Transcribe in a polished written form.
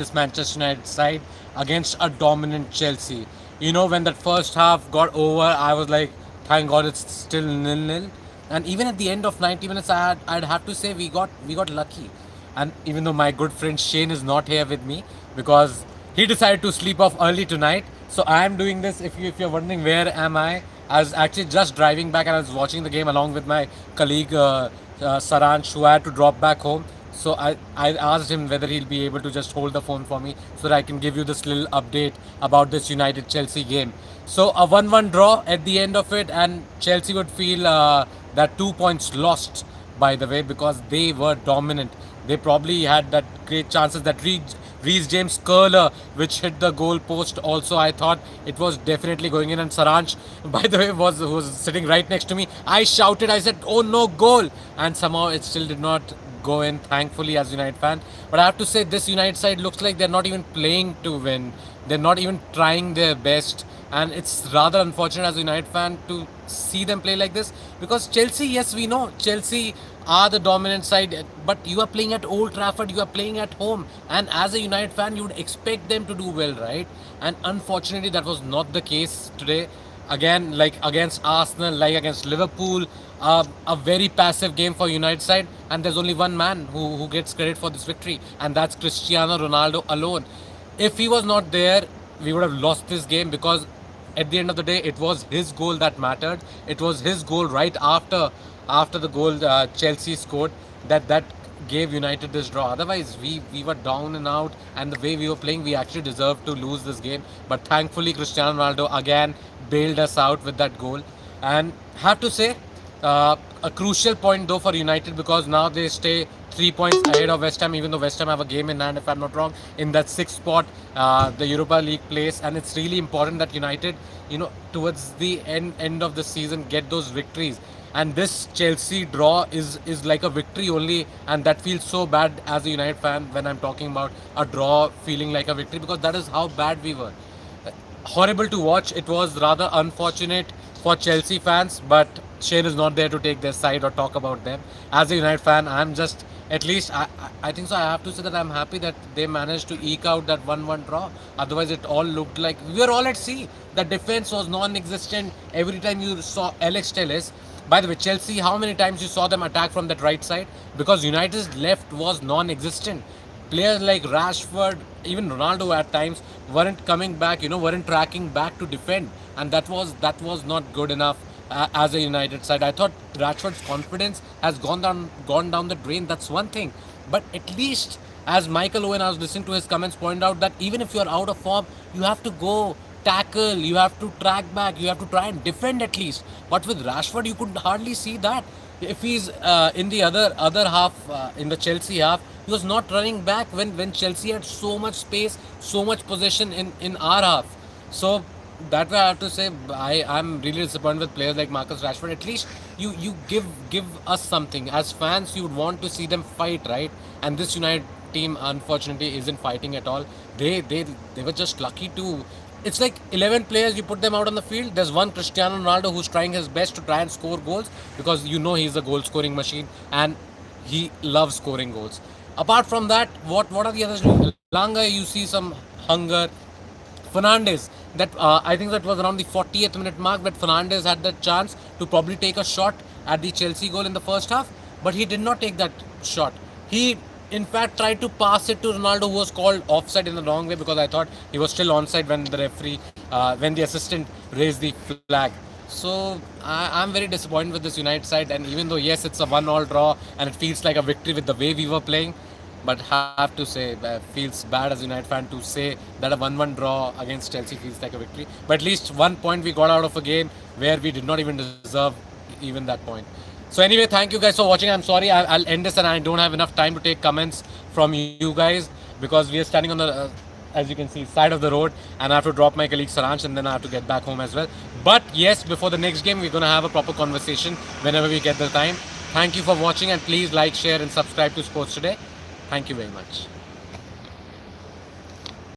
this Manchester United side against a dominant Chelsea. When that first half got over, I was like, thank God it's still nil-nil. And even at the end of 90 minutes, I'd have to say we got lucky. And even though my good friend Shane is not here with me because he decided to sleep off early tonight, so I am doing this. If you're wondering where am I was actually just driving back and I was watching the game along with my colleague Saransh, who I had to drop back home. So I asked him whether he'll be able to just hold the phone for me so that I can give you this little update about this United Chelsea game. So a 1-1 draw at the end of it, and Chelsea would feel that 2 points lost, by the way, because they were dominant. They probably had that great chances that Reece James curler which hit the goal post. Also, I thought it was definitely going in, and Saranch, by the way, was sitting right next to me. I shouted, I said, "Oh no, goal!" And somehow it still did not go in, thankfully, as United fan. But I have to say, this United side looks like they're not even playing to win. They're not even trying their best, and it's rather unfortunate as a United fan to see them play like this, because Chelsea, yes, we know Chelsea are the dominant side, but you are playing at Old Trafford, you are playing at home, and as a United fan, you would expect them to do well, right? And unfortunately, that was not the case today. Again, like against Arsenal, like against Liverpool, a very passive game for United side, and there's only one man who gets credit for this victory, and that's Cristiano Ronaldo alone. If he was not there, we would have lost this game, because at the end of the day, it was his goal that mattered. It was his goal right after the goal Chelsea scored that gave United this draw. Otherwise, we were down and out, and the way we were playing, we actually deserved to lose this game. But thankfully, Cristiano Ronaldo again bailed us out with that goal. And have to say, a crucial point though for United, because now they stay 3 points ahead of West Ham, even though West Ham have a game in hand, if I'm not wrong, in that sixth spot, the Europa League place. And it's really important that United, towards the end of the season, get those victories. And this Chelsea draw is like a victory only, and that feels so bad as a United fan when I'm talking about a draw feeling like a victory, because that is how bad we were. Horrible to watch. It was rather unfortunate for Chelsea fans, but Shane is not there to take their side or talk about them. As a United fan, I'm just, at least I think so. I have to say that I'm happy that they managed to eke out that 1-1 draw. Otherwise, it all looked like we were all at sea. The defense was non-existent. Every time you saw Alex Telles. By the way, Chelsea, how many times you saw them attack from that right side? Because United's left was non-existent. Players like Rashford, even Ronaldo at times weren't coming back, weren't tracking back to defend, and that was not good enough as a United side. I thought Rashford's confidence has gone down the drain. That's one thing, but at least, as Michael Owen, I was listening to his comments, point out that even if you are out of form, you have to go tackle, you have to track back, you have to try and defend at least. But with Rashford, you could hardly see that. If he's in the other half, in the Chelsea half, he was not running back when Chelsea had so much space, so much possession in our half. So that way, I have to say, I'm really disappointed with players like Marcus Rashford. At least you give us something. As fans, you would want to see them fight, right? And this United team, unfortunately, isn't fighting at all. They were just lucky to. It's like 11 players, you put them out on the field. There's one Cristiano Ronaldo who's trying his best to try and score goals, because he's a goal scoring machine and he loves scoring goals. Apart from that, what are the others doing? Langa, you see some hunger. Fernandes, that I think that was around the 40th minute mark, that Fernandes had the chance to probably take a shot at the Chelsea goal in the first half, but he did not take that shot. He, in fact, tried to pass it to Ronaldo, who was called offside in the wrong way, because I thought he was still onside when the referee, when the assistant raised the flag. So I'm very disappointed with this United side, and even though yes, it's a 1-all draw and it feels like a victory with the way we were playing, but have to say, feels bad as a United fan to say that a 1-1 draw against Chelsea feels like a victory. But at least 1 point we got out of a game where we did not even deserve even that point. So anyway, thank you guys for watching. I'm sorry, I'll end this, and I don't have enough time to take comments from you guys, because we are standing on the, as you can see, side of the road, and I have to drop my colleague Saransh, and then I have to get back home as well. But yes, before the next game, we're going to have a proper conversation whenever we get the time. Thank you for watching, and please like, share, and subscribe to Sports Today. Thank you very much.